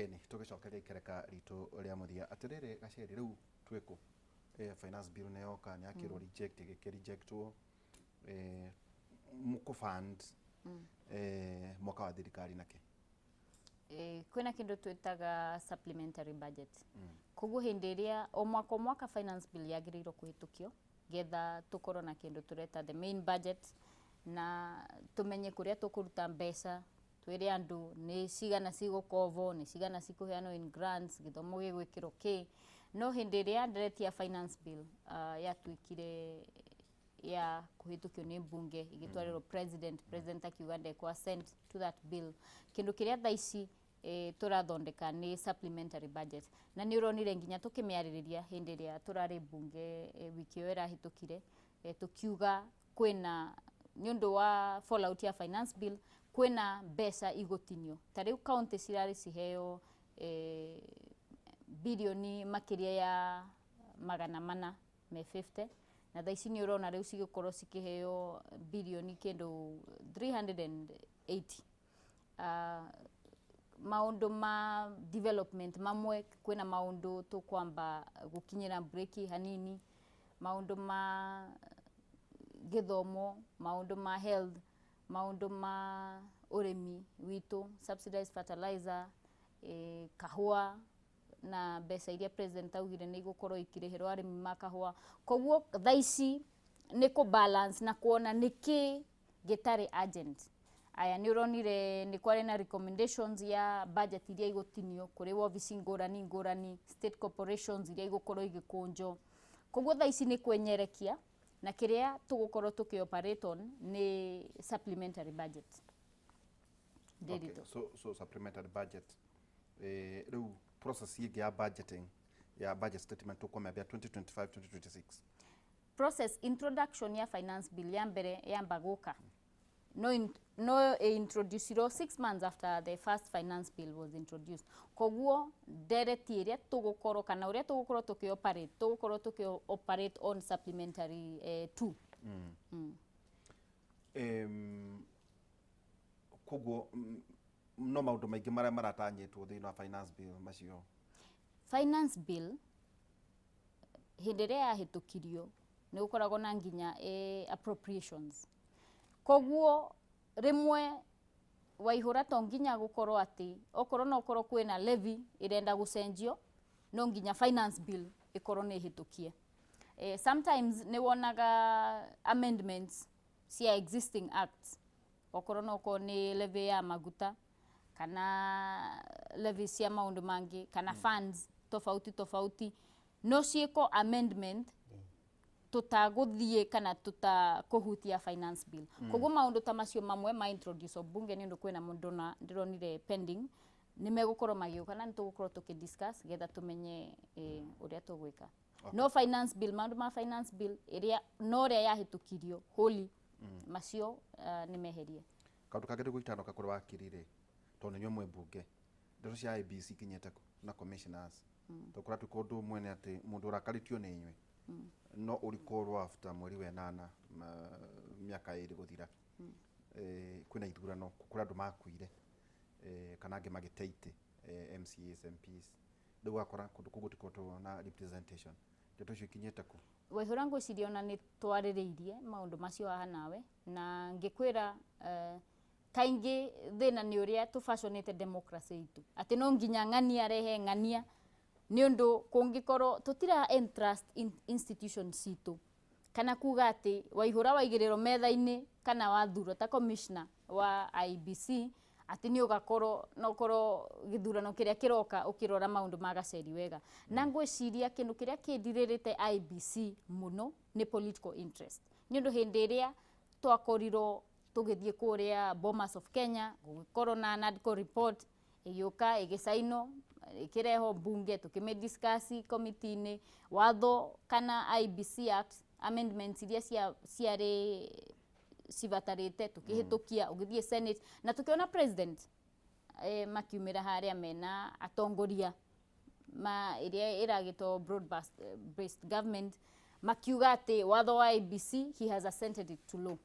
Eni tugicokeria ikereka ritu ria muthia atiriri gaceri riu twiku finance bill neyoka ni akirwo reject rejectwo muku fund mwaka wa thirikari nake kwina kindu twitaga supplementary budget koguo hindi iria o mwaka finance bill yagirirwo kuhitukio getha tukorwo na kindu tureta the main budget na tumenye kuria tukuruta mbeca twire andu ni cigana cigukovo ni cigana cikuheanwo in grants githomo gigwikirwo ki no hindi iria ndiretia finance bill yatuikire ya kuhitukio ni bunge igitwarirwo president akiuga ndekwa sent to that bill kindu kiria thaici turathondeka ni supplementary budget na ni uronire nginya tukimiaririria hindi iria turari bunge wiki yo irahitukire tukiuga kwina nyundu wa fallout ya finance bill kwina mbeca igutinio tariu county cirari ciheo bilioni makiria ya 450 na thaici ni urona riu cigikorwo cikiheo bilioni kindu 380 maundu ma development mamwe kwina maundu tukwamba gukinyira breaki hanini maundu ma githomo maundu ma health maundu ma urimi witu subsidized fertilizer kahua na mbeca iria president augire ni gukorwo ikirihirwo arimi ma kahua koguo thaici ni ku balance na kuona niki gitari urgent aya ni uronire ni kwari na recommendations ya budget iria igutinio kuri office ngurani state corporations iria igukorwo igikunjo koguo thaici ni kwenyerekia na kiria tugukorwo tukioperate on ni supplementary budget okay, so supplementary budget riu process yigi ya budgeting ya budget statement tukomebia 2025-2026 process introduction ya finance bill ya mbere yamba guka no introduced 6 months after the first finance bill was introduced koguo direct area tugukorwo kana uria tugukorwo tukioperate on supplementary 2 koguo no maundu maingi maria maratanyitwo thiini wa finance bill macio finance bill hindi iria yahitukirio ni gukoragwo na nginya appropriations koguo rimwe waihura to nginya gukorwo ati okorwo no korwo kwina levy irenda gucenjio no nginya finance bill ikorwo ni hitukie sometimes ni wonaga amendments cia existing acts okorwo no ko ni levy ya maguta kana levy cia maundu mangi kana funds tofauti no ciiko amendment tutaguthie kana tutakuhutia finance bill koguo maundu ta macio mamwe ma introduce bunge ni ndu kwina mundu na ndironire pending ni megukorwo magiuka na nitugukorwo tukidiscuss getha tumenye uria tugwika no finance bill maundu ma finance bill iria no ria yahitukirio holi macio ni meherie kaundu kagere guitanoka kuri wakirire tondu nyo mwe bunge ndeto cia IBC kinyete na commissioners tukura tukondu mwene ati mundu urakaritio ni inywe no urikorwo after mweri wa 8 miaka 2 guthira kwina ithurano kukura andu makuire kana angi magiteite MCAs MPs ndu akora kundu kugutikoto na representation ndeto cio kinyete ku waihura ngwiciria ona ni twaririirie maundu macio haha nawe na ngikwira kaingi thina ni uria tufashionate democracy itu ati no nginya ng'ania rehe ng'ania ni undu kungikorwo tutira entrust in institutions situ kana kuga ati waihura waigiriro metha-ini kana wathuro ta commissioner wa IBC ati ni ugakorwo no korwo githurano kiria kiroka ukirora maundu magaceri wega na ngwiciria kindu kiria kindiririte IBC muno ni political interest ni undu hindi iria twakorirwo tugithie kuria Bomas of Kenya gukorwo na NADCO report igiuka igisaino ikireho bunge tukimediscuss committee-ini watho kana IBC act amendments iria ciari civatarite tukihitukia ugithie senate na tukiona president makiumira haria mena atongoria ma iria iragito broad based government makiuga ati watho wa IBC he has assented it to law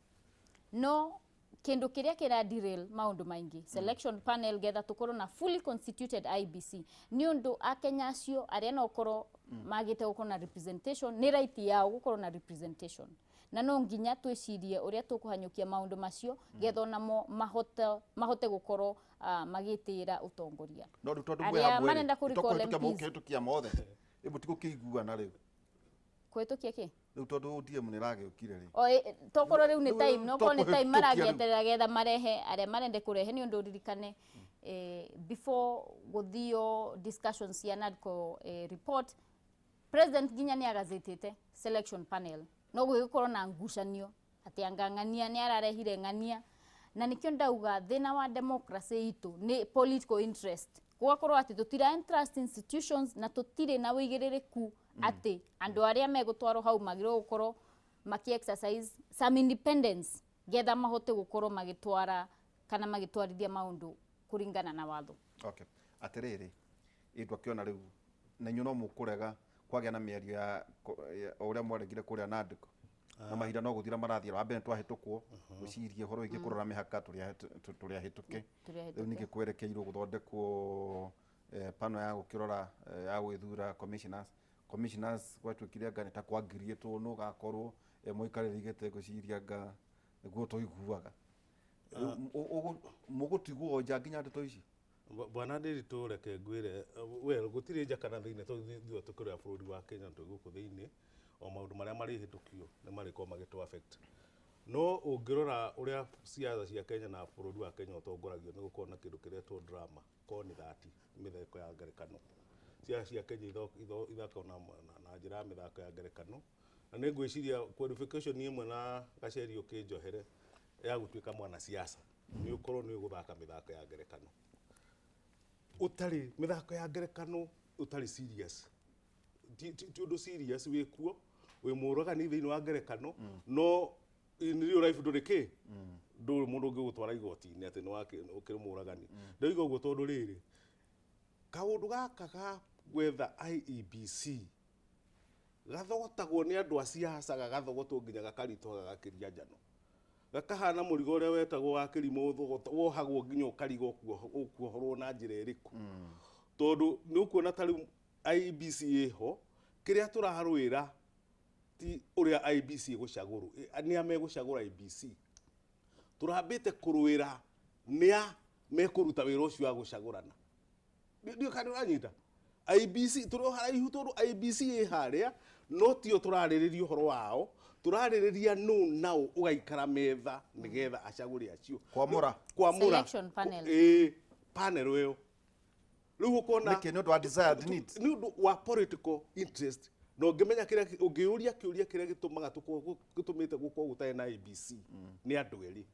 no kindu kiria kira derail maundu maingi selection panel getha tukorwo na fully constituted IBC ni undu akenya acio aria no korwo magite gukorwo na representation ni right yao gukorwo na representation na no nginya twicirie uria tukuhanyukia maundu macio getha namo mahote gukorwo magitira utongoria no ruto aria marenda kurikole MPs tukia mothe ibu tikukiguana riu kwetukia ki riu tondu DM ni ragikire ri tokorwo riu ni time no korwo ni time maragieterera getha marehe aria marende kurehe ni undu ririkane before guthio discussions ya NADCO report president ginya ni agazitite selection panel no gugikorwo na ngucanio ati angangania ni ararehire ngania na nikyo ndauga thina wa democracy itu ni political interest gugakorwo ati tutira interest institutions na tutire na wigiririku ati andu aria megutwaro hau magiro gukorwo maki exercise some independence getha mahote gukorwo magitwara kana magitwarithia maundu kuringana na watho. Okay, atiriri itwa kiona riu na nyuno mukurega kwagia na mĩario ya uria mwaregire kuria NADCO na mahinda no guthira marathia wambe twahitukwo gucirie horo ingi kurora mihaka turia hituke riu ningi kwerekeirwo guthondekwo pano ya gukirora ya gwithura commissioners gwatwikire anga ta kwagirie tu no gakorwo muikariri gite guciria anga niguo tuiguaga mugutigwo nja nginya ndeto ici bwana Ndiritu reke ngwire well gutire nja kana thiine to tukuria bururi wa Kenya tuguku thiine o maundu maria mari hitukio ni mari ko magitu affect no ungirora uria siasa cia Kenya na bururi wa Kenya utongoragio ni gukorwo na kindu kiretwo drama koni thati mitheko ya ngerekano siasa cia Kenya ithako na njira mithako ya ngerekano na ni ngwiciria qualification imwe na gacerio kinjohere ya gutuika mwana siasa ni ukorwo ni guthaka mithako ya ngerekano utari mithako ya ngerekano utari serious ti undu serious wikuo we muragani thiini wa ngerekano no in real life nduriki ndu mundu ungi gutwara igoti-ini ati ni wake ukiri muragani ndoiga uguo tondu riri kaundu gaka ga gwetha IEBC gathogotagwo ni andu a siasa gagathogotwo nginya gakaritwo gagakiria njano gakahana murigo uria wetagwo wa kirimo wohagwo nginya ukarigo ukuohorwo na njira iriku tondu ni ukuona tari IEBC iho kiria turaharwira ti uria IEBC gucaguru ni amegucagura IEBC turambite kurwira nia mekuruta wira ucio wa gucagurana ndio kana uranyita IEBC turo haraihu tondu IEBC iharia no tio turariririo horo wao turaririria nu nao ugaikara metha nigetha acaguri acio kwamura selection panel panel yo riu ukona niki no do desired need ni wa political interest no ngimenya kiria ungiuria kiuria kiria gitumaga gitumite gukwo gutae na IEBC ni andu eri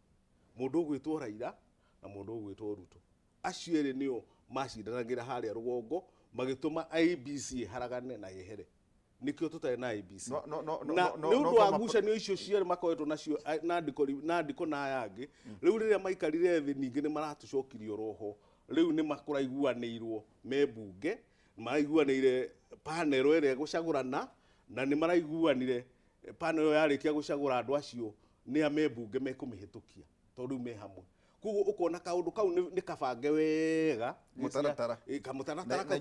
mundu ugwitwo Raila na mundu ugwitwo Ruto acio eri nio macindanagira haria rugongo magituma IEBC haragane na yehere nikio tutare na IEBC na ni undu wa ngucanio icio ciere makoetwo nacio NADCO na yangi riu riria maikarire thi ningi ni maratucokirio roho riu ni makuraiguanirwo mebunge maraiguanire panel ere gucagurana na ni maraiguanire panel yarikia gucagura andu acio ni amebunge mekumihitukia tondu me hamwe kugo ukona kaundu kau ni kabange wega mutaratara kamutaratara na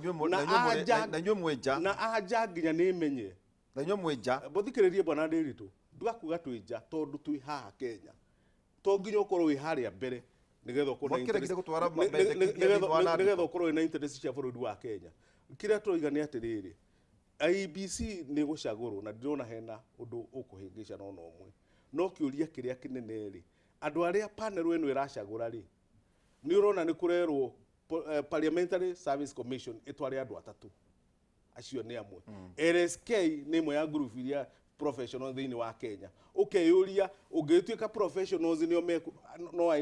nywe mwenja na aja nginya ni menye na nywe mwenja bothikiririe bwana Ndiritu ndugakuga twinja tondu twi haha Kenya to nginya ukorwo wi haria mbere nigetha ukorwo na interest gutwara nigetha ukorwo na interest cia bururi wa Kenya kiria tuiga ni atiriri IEBC ni gucagurwo na ndirona hena undu ukuhingisha no omwe no kiuria kiria kinene ri andu aria panel eno iracagura ri ni urona ni kurerwo Parliamentary Service Commission itware andu atatu acio ni amwe LSK ni imwe ya group iria professional thiini wa Kenya ukeyuria ungituika professionals ni no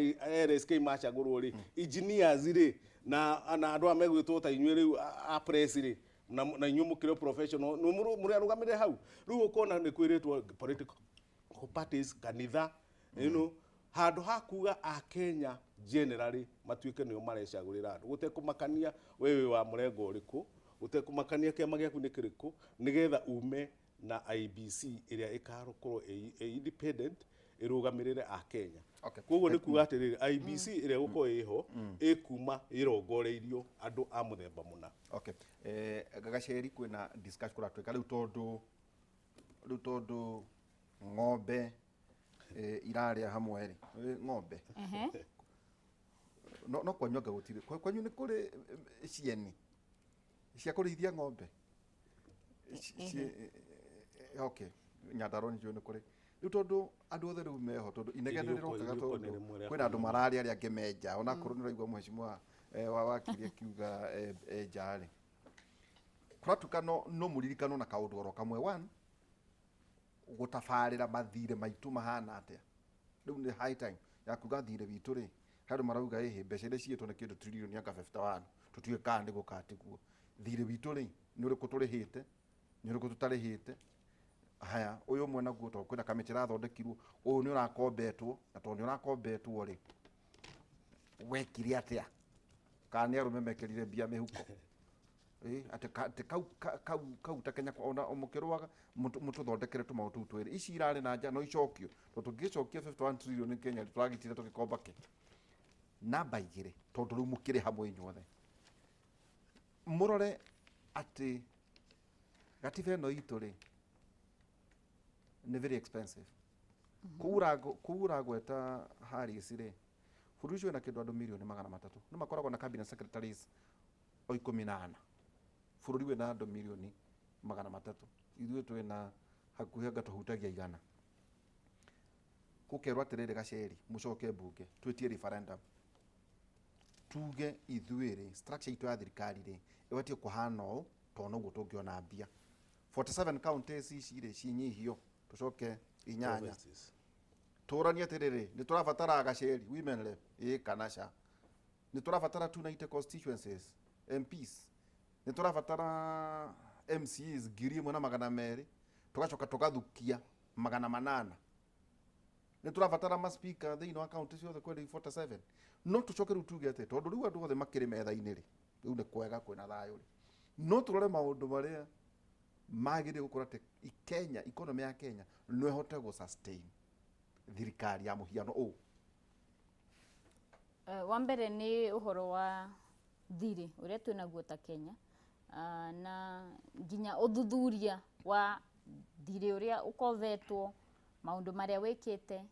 LSK macagurwo ri engineers ri na andu amegwitwo ta inywe ri a press ri na inywe mukire professional muri arugamire hau riu ukona ni kwiritwo political parties kanitha you know handu hakuga a Kenya generally matuike nio marecagurira andu gutekumakania wewe wa murengo uriku gutekumakania kiama giaku ni kiriku nigetha ume na IEBC iria ikarukorwo independent irugamirire a Kenya. Okay. Koguo ni kuga atiriri IBC ire guko iho ikuma irongoreirio andu a muthemba muna. Okay. Gagaceri kwina discussion kura tweka riu tondu ng'ombe iraria hamwe ri ng'ombe no kwanyoga gutire kwanyu ni kuri cieni cia kurithia ng'ombe okay Nyandarua ni ni kuri riu tondu andu othe riu meho tondu inegene rirokaga tondu kwina andu mararia ari ange menja ona kuru ni raigua mheshimiwa wa wakiri akiuga jari kuratuka no muririkano na kaundu oro kamwe one gutafarira mathire maitu mahana atia riu ni high time ya kuga thire bitu ri handu marauga mbeca iria cietwo ni kindu trilioni anga 51 tutue kandi gukatiguo thire bitu ri ni uriku turihite ni uriku tutarihite haya uyu mwe naguo to kwina kamiti rathondekirwo uyu ni urakombetwo na to ni urakombetwo ri wekire atia kana arume mekerire bia mihuko ate kau takenya ona omukirwaga mutu thondekere tu mautu twiri ici irari na nja no icokio to tungicokia 51 trillion Kenya turagitire tugikomba ke namba igire tondu riu mukire hamwe inyuothe murore ati gatiba no itu ri ni very expensive kuura gweta Harris ri furujo na kindu andu milioni 300 no makoragwo na cabinet secretaries o 14 bururi we na andu milioni 300 ithuĩ twina hakuhĩ anga tuhutagia 100 gukerwo atiriri Gaceri mucoke mbunge twetie referendum tuge ithuĩ structure itu ya thirikari ri ibatie kuhana ũũ to no gutungiona mbia 47 counties ici ri cinyihio tucoke 8 turania atiriri ni turabatara Gaceri women rep kanasha ni turabatara 290 constituencies MPs ni turabatara MCs ngiri 1,200 tugacoka tugathukia 800 ni turabatara ma speaker thiini wa county ciothe kweli 47 no tucoke ru tuge ate tondu riu andu othe makiri metha-ini ri riu ni kwega kwina thayo ri no turore maundu maria magire gukora te Kenya economy ya Kenya no ihote go sustain thirikari ya muhiano u wa mbere ni uhoro wa thiri uria twina guo ta Kenya na nginya uthuthuria wa thiri uria ukovetwo maundu maria wikite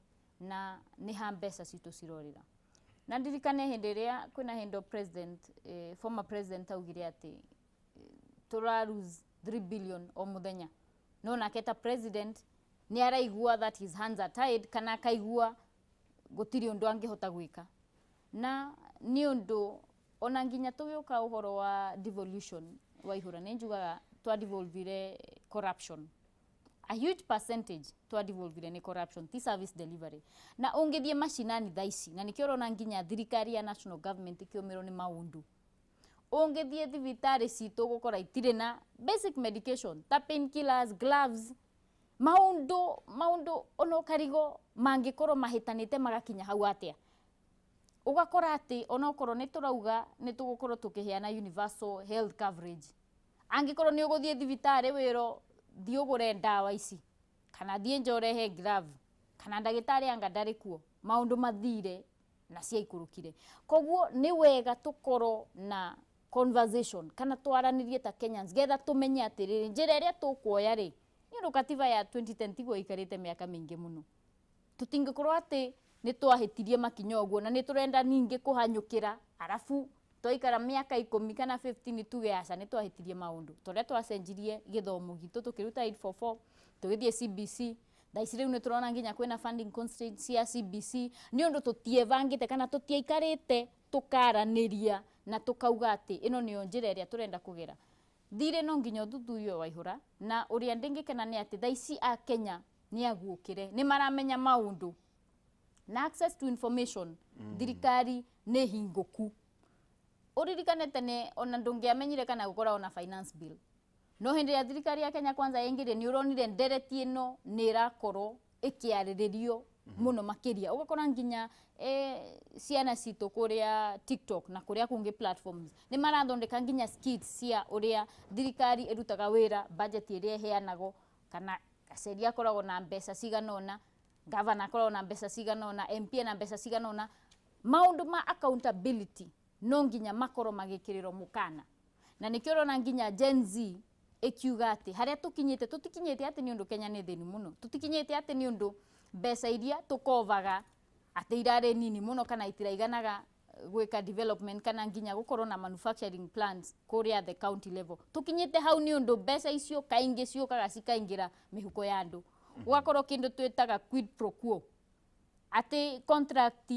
na ni ha mbeca citu cirorira na ndirikane hindi ria kwina hindo president former president augire ati tura lose 3 billion o muthenya no na keta president ni araigua that his hands are tied kana akaigua gutiri undu angihota gwika na ni undu ona nginya tugiuka uhoro wa devolution wa ihura ni njugaga twa devolvire corruption a huge percentage twa devolvire ni corruption ti service delivery na ungithie mashinani thaici na nikio rona nginya thirikari ya national government ikiumiro ni maundu ungithie thibitari citu gukora itire na basic medication ta painkillers gloves maundu ono karigo mangikorwo mahitanite magakinya hau atia ugakora ati ona okorwo ni turauga ni tugukorwo tukiheana universal health coverage angikorwo ni uguthie thibitari wiro thiugure ndawa ici kana thie njorehe glove kana ndagitari anga ndari kuo maundu mathire na cia ikurukire koguo ni wega tukorwo na conversation kana twaranirie ta Kenyans getha tumenye atiriri njira iria tukuoya ri ni katiba ya 2010 tigo ikarite miaka mingi muno tutingikorwo ati ni twahitirie makinya uguo na ni turenda ningi kuhanyukira arafu toikara miaka 10 kana 15 tuge aca ni twahitirie maundu toria twacenjirie githomo gitu tukiruta 844 tugithie CBC thaicire riu ni turona nginya kwina funding constraints ya CBC ni undu tutievangite kana tutiaikarite tukaraniria na tukauga ati ino niyo njira iria turenda kugera thire no nginya uthuthurio wa ihura na uria ndingikena ni ati thaici a Kenya ni aguukire ni maramenya maundu na access to information thirikari ni hinguku uririkane tene ona ndungiamenyire kana gukora ona finance bill no hindi ya thirikari ya Kenya kwanza yengire ni uronire ndereti ino ni irakorwo ikiariririo muno makiria ugakora nginya ciana citu kuria TikTok na kuria kungi platforms ni marathondeka nginya skits cia uria thirikari irutaga wira budget iria heanago kana Gaceri akoragwo na mbeca ciganona governor akorwo na mbeca cigana ona, MP na mbeca cigana ona. Maundu ma accountability no nginya makorwo magikiriro mukana, na nikio rona nginya Gen Z ikiuga ati haria tukinyite tutikinyite ati ni undu Kenya ni thini muno, tutikinyite ati ni undu mbeca iria tukovaga ati irare nini muno kana itiraiganaga gwika development kana nginya gukorwo na manufacturing plants kuria the county level. Tukinyite hau ni undu mbeca icio kaingi ciukaga cikaingira mihuko ya andu, ugakorwo kindu twitaga quid pro quo, ati contract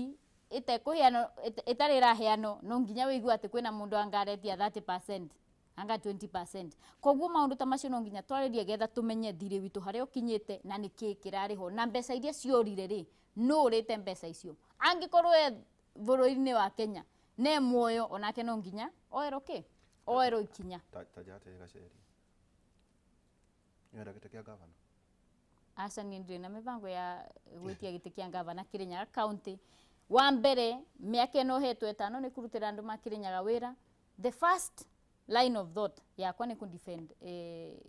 itekuhiano itari rahiano no nginya wiigua ati kwina mundu angaretia 30% anga 20%. Koguo maundu ta macio no nginya twaririe getha tumenye thiri witu haria ukinyite na niki kirariho na mbeca iria ciorire ri no urite mbeca icio. Angikorwo bururi-ini wa Kenya ne muoyo onake no nginya oero ikinya tajate Gacheri yera gite kia governor asa ni ndire na mibango ya gwitia gite kia governor Kirinyaga county. Wa mbere miaka no hetwe tano ni kurutira andu ma Kirinyaga wira. The first line of thought yakwa ni ku defend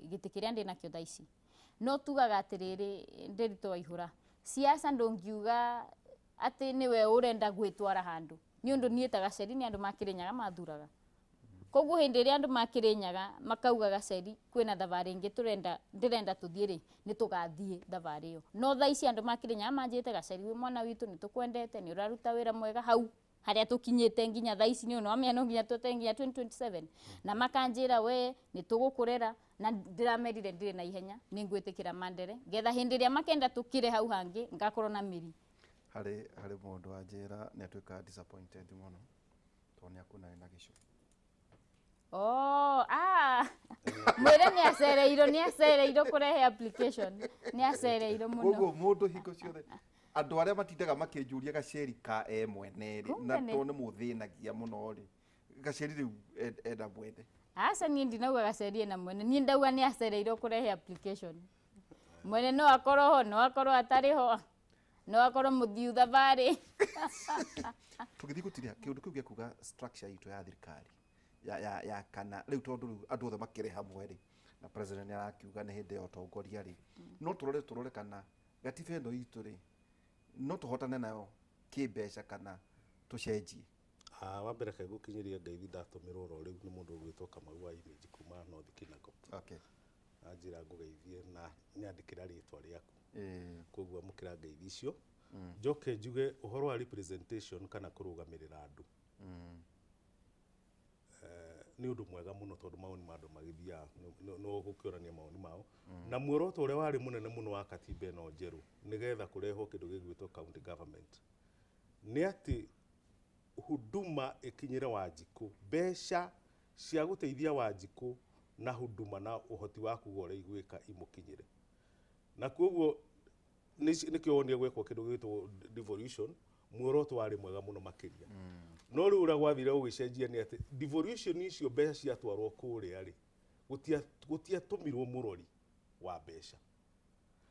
gite kiria ndi nakio thaici no tugaga atiriri Nderitu Waihura siasa ndongiuga ati niwe urenda gwitwara handu ni undu nieta Gacheri ni andu ma Kirinyaga mathuraga. Koguo hindi ria andu ma Kirinyaga makauga Gacheri kwina thavari ingi ndirenda tuthiiri ni tugathie thavari iyo. No thaici andu ma Kirinyaga manjite Gacheri wi mwana witu ni tukwendete ni uraruta wira mwega hau haria tukinyite nginya thaici ni ono amia no nginya twete nginya 2027 na makanjira we ni tugukurera na ndiramerire ndire na ihenya ni ngwitikira mandere getha hindi ria makenda tukire hau hangi ngakorwo na miri. Hari mundu anjira ni atuika disappointed muno toni akuna ina gicu. Mwire ni acereirwo kurehe application ni acereirwo muno. Koguo mundu hingo ciothe andu aria matindaga makinjuria Gacheri ka mwene ri na tone muthinagia muno ri Gacheri riu enda mwene. Asa ni ndinauga Gacheri na mwene ni ndauga ni acereirwo kurehe application. Mwene no akorwo ho no akorwo atari ho no akorwo muthiu thavari. Tugithi gutiria kiundu kiu gia kuga structure itu ya thirikari ya kana riu tondu andu othe makire hamwe ri na president ni arakiuga ni hindi ya utongoria ri no turore kana gatiba ino itu ri no tuhotane nayo kimbeca kana tucenjie. Wa mbere kai gukinyiria ngeithi ndatumirwo ro riu ni mundu gwitwo Kamau wa image kuma North Kinago. Okay. Anjira ngugeithie na nyandikira ritwa riaku. Koguo amukira ngeithi icio. Njoke njuge uhoro wa representation kana kurugamirira andu. Ni undu mwega muno tondu maoni ma andu magithia no gukiorania maoni mao na muoroto uria wari munene muno wa katiba ino njeru nigetha kurehwo kindu gigwitwo county government ni ati huduma ikinyire Wanjiku, mbeca cia guteithia Wanjiku na huduma na uhoti wa kuga igwika imukinyire. Na koguo nikio wonia gwekwo kindu gitwo devolution muoroto wari mwega muno makiria. No riu uria gwathire ugicenjia ni ati devolution icio mbeca ciatwarwo kuria ri gutiatumirwo murori wa mbeca.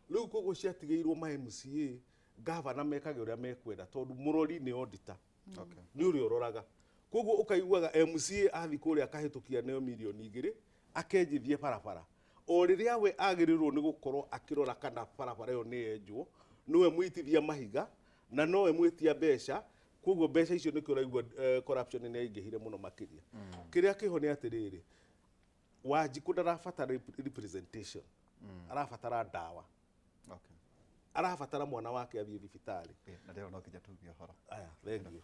Riu koguo ciatigeirwo ma MCA governor mekage uria mekwenda tondu murori ni auditor. Okay. Ni uri uroraga. Koguo ukaiguaga MCA athi kuria akahitukia neo milioni 2 akenjithie barabara. O riria we agirirwo ni gukorwo akirora kana barabara yo ni enjwo niwe mwitithia mahiga na nowe mwitia mbeca. Koguo mbeca icio nikio raigua corruption ni ingihire muno makiria. Kiria kiho ni atiriri Wanjiku ndarabatara representation. Arabatara ndawa. Okay. Arabatara mwana wake athie thibitari. Na ndero no kija tugia horo. Aya, thank you.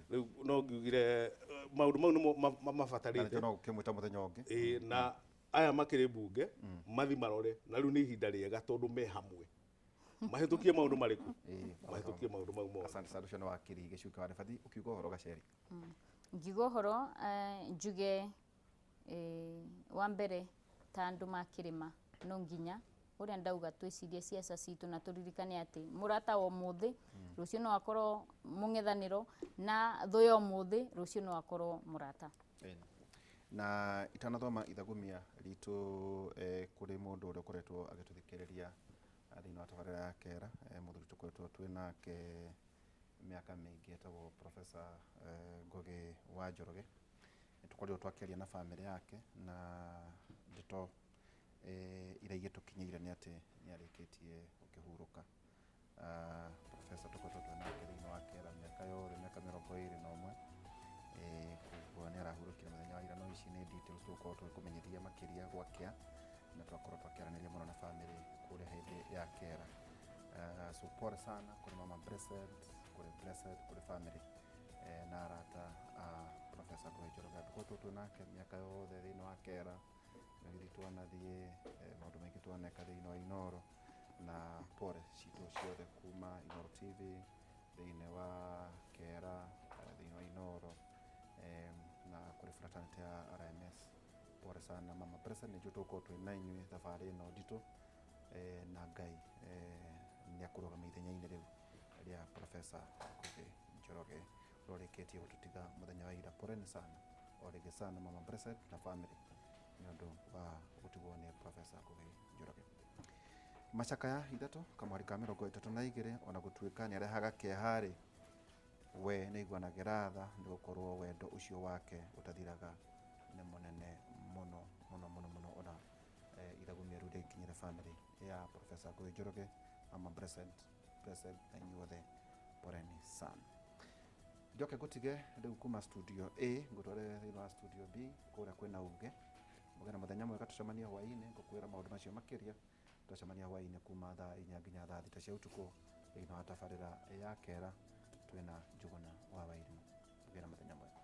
Riu no ngugire maundu mau no mabatarite. Na no kimwita muthenya ungi. Na aya makire bunge mathi marore na riu ni ihinda riega tondu me hamwe. Mahitukie maundu mariku. Mahitukie maundu mau mo. Asante sana shona wakiri gicuka wa Nabathi ukiuga horo Gacheri. Ngiuga horo njuge wa mbere ta andu makirima no nginya uria ndauga twicirie siasa citu na turirikane ati murata wa muthi rucio no akorwo mungethaniro na thuyo muthi rucio no akorwo murata. Na itanathoma ithagumia ritu kuri mundu uria koretwo agituthikiriria thini wa tabarira ya kera muthuri tukoretwo twinake miaka mingi etagwo Professor Ngugi wa Njoroge. Tukoretwo twakiaria na family yake na ndito iraige tukinyeire ni ati ni arikitie ukihuruka professor tukoretwo twinake thiini wa kera miaka yothe miaka 21 koguo nĩ arahurũkire mũthenya wa ira no ici nĩ details tũgũkorwo tũgĩkũmenyithia makĩria gwakĩa na twakorwo twakiaranĩria mũno na family kũrĩa hĩndĩ ya kera. So pole sana kũrĩ mama Blessed, kũrĩ family na arata a Professor Ngũgĩ Njoroge. Tũkoretwo twĩnake miaka yothe thĩinĩ wa kera, nĩgithĩ twanathiĩ maũndũ maingĩ twaneka thĩinĩ wa Inooro, na pole citũ ciothe kuma Inooro TV thĩinĩ wa kera thĩinĩ wa Inooro na kũrĩ fraternity ya RMS. Pole sana mama Blessed, nĩ ithuĩ tũgũkorwo twĩ na inyuĩ thabarĩ ĩno nditũ na Ngai nĩ akũrũgama ithenya-inĩ rĩu rĩa Professor Ngũgĩ Njoroge rũrĩkĩtie gũtũtiga mũthenya wa ira. Poleni sana o rĩngĩ sana mama Blessed na family nĩ ũndũ wa gũtigwo nĩ Professor Ngũgĩ Njoroge. Macakaya ithatũ kamweri ka 32 ona gũtuĩka nĩ arehaga kĩeha-rĩ, we nĩ aiguanagĩra tha nĩ gũkorwo wendo ũcio wake ũtathiraga nĩ mũnene mũno mũno mũno mũno ona ithagumia rĩu rĩkinyĩre family ya Professor Ngũgĩ Njoroge, mama Blessed na inyuothe poleni sana. Njoke ngũtige rĩu kuma studio A ngũtware thĩinĩ wa studio B kũrĩa kwĩna uge mũgena mũthenya mwega, tũcemanie hwaĩ-inĩ ngũkwĩra maũndũ macio makĩria. Tũcemania hwaĩ-inĩ kuma thaa 4 nginya thaa 6 cia ũtukũ thĩinĩ wa tabarĩra ya kera twĩna Njũgũna wa Wairimũ. Mũgena mũthenya mwega.